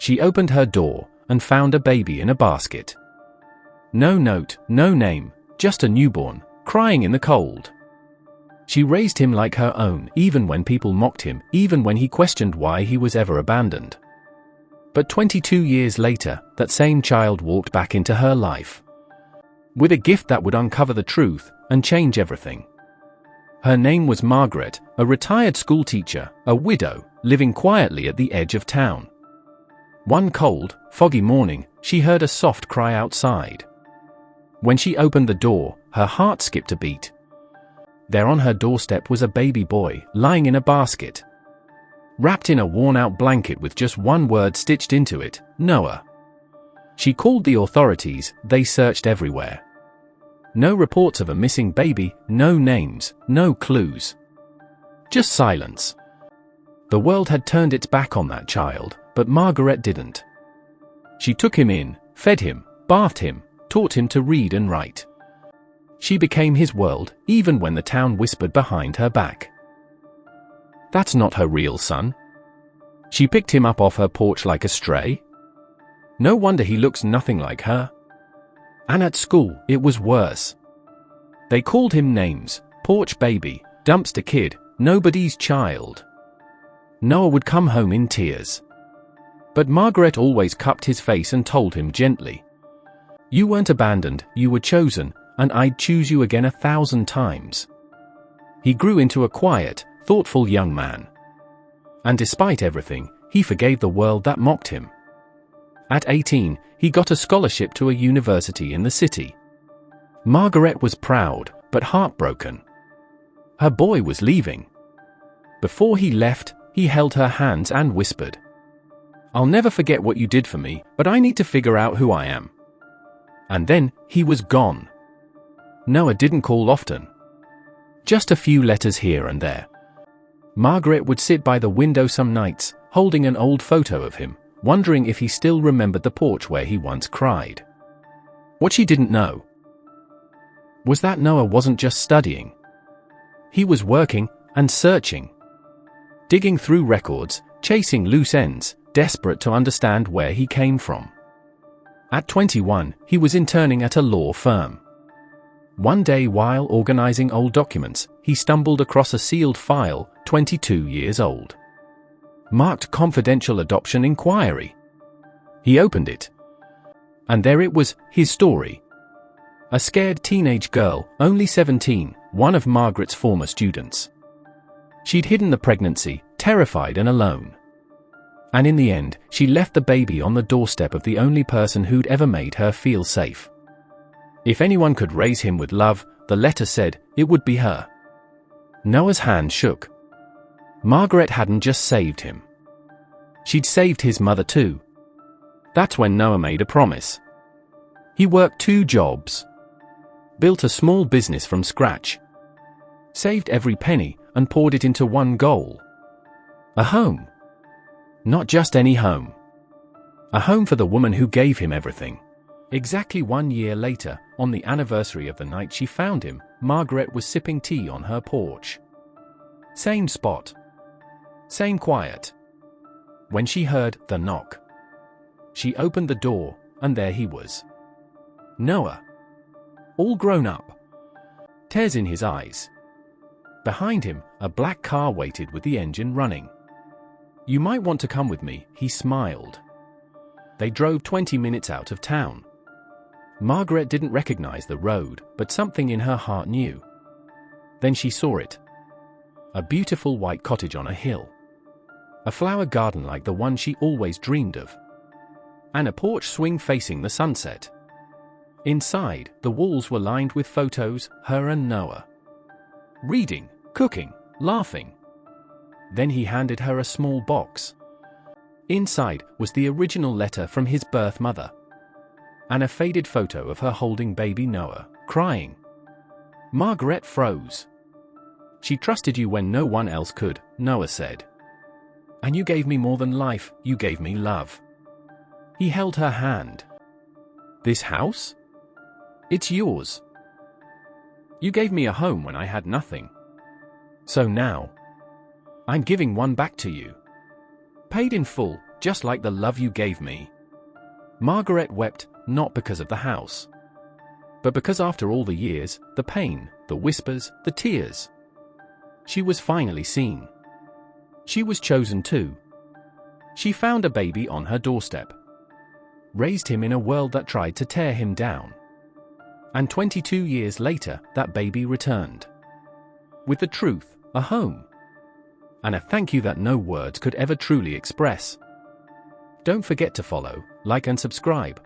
She opened her door and found a baby in a basket. No note, no name, just a newborn, crying in the cold. She raised him like her own, even when people mocked him, even when he questioned why he was ever abandoned. But 22 years later, that same child walked back into her life, with a gift that would uncover the truth and change everything. Her name was Margaret, a retired schoolteacher, a widow, living quietly at the edge of town. One cold, foggy morning, she heard a soft cry outside. When she opened the door, her heart skipped a beat. There on her doorstep was a baby boy, lying in a basket, wrapped in a worn-out blanket with just one word stitched into it, Noah. She called the authorities. They searched everywhere. No reports of a missing baby, no names, no clues. Just silence. The world had turned its back on that child, but Margaret didn't. She took him in, fed him, bathed him, taught him to read and write. She became his world, even when the town whispered behind her back, "That's not her real son." She picked him up off her porch like a stray. No wonder he looks nothing like her. And at school, it was worse. They called him names: porch baby, dumpster kid, nobody's child. Noah would come home in tears. But Margaret always cupped his face and told him gently, "You weren't abandoned, you were chosen, and I'd choose you again 1,000 times." He grew into a quiet, thoughtful young man. And despite everything, he forgave the world that mocked him. At 18, he got a scholarship to a university in the city. Margaret was proud, but heartbroken. Her boy was leaving. Before he left, he held her hands and whispered, "I'll never forget what you did for me, but I need to figure out who I am." And then, he was gone. Noah didn't call often. Just a few letters here and there. Margaret would sit by the window some nights, holding an old photo of him, wondering if he still remembered the porch where he once cried. What she didn't know was that Noah wasn't just studying. He was working and searching, digging through records, chasing loose ends, desperate to understand where he came from. At 21, he was interning at a law firm. One day, while organizing old documents, he stumbled across a sealed file, 22 years old, marked Confidential Adoption Inquiry. He opened it. And there it was, his story. A scared teenage girl, only 17, one of Margaret's former students. She'd hidden the pregnancy, terrified and alone. And in the end, she left the baby on the doorstep of the only person who'd ever made her feel safe. If anyone could raise him with love, the letter said, it would be her. Noah's hand shook. Margaret hadn't just saved him. She'd saved his mother too. That's when Noah made a promise. He worked 2 jobs, built a small business from scratch, saved every penny, and poured it into one goal: a home. Not just any home. A home for the woman who gave him everything. Exactly 1 year later, on the anniversary of the night she found him, Margaret was sipping tea on her porch. Same spot. Same quiet. When she heard the knock, she opened the door, and there he was. Noah. All grown up. Tears in his eyes. Behind him, a black car waited with the engine running. "You might want to come with me," he smiled. They drove 20 minutes out of town. Margaret didn't recognize the road, but something in her heart knew. Then she saw it. A beautiful white cottage on a hill. A flower garden like the one she always dreamed of. And a porch swing facing the sunset. Inside, the walls were lined with photos, her and Noah. Reading, cooking, laughing. Then he handed her a small box. Inside was the original letter from his birth mother. And a faded photo of her holding baby Noah, crying. Margaret froze. "She trusted you when no one else could," Noah said. "And you gave me more than life, you gave me love." He held her hand. "This house? It's yours. You gave me a home when I had nothing. So now, I'm giving one back to you. Paid in full, just like the love you gave me." Margaret wept, not because of the house, but because after all the years, the pain, the whispers, the tears, she was finally seen. She was chosen too. She found a baby on her doorstep, raised him in a world that tried to tear him down. And 22 years later, that baby returned. With the truth, a home, and a thank you that no words could ever truly express. Don't forget to follow, like and subscribe.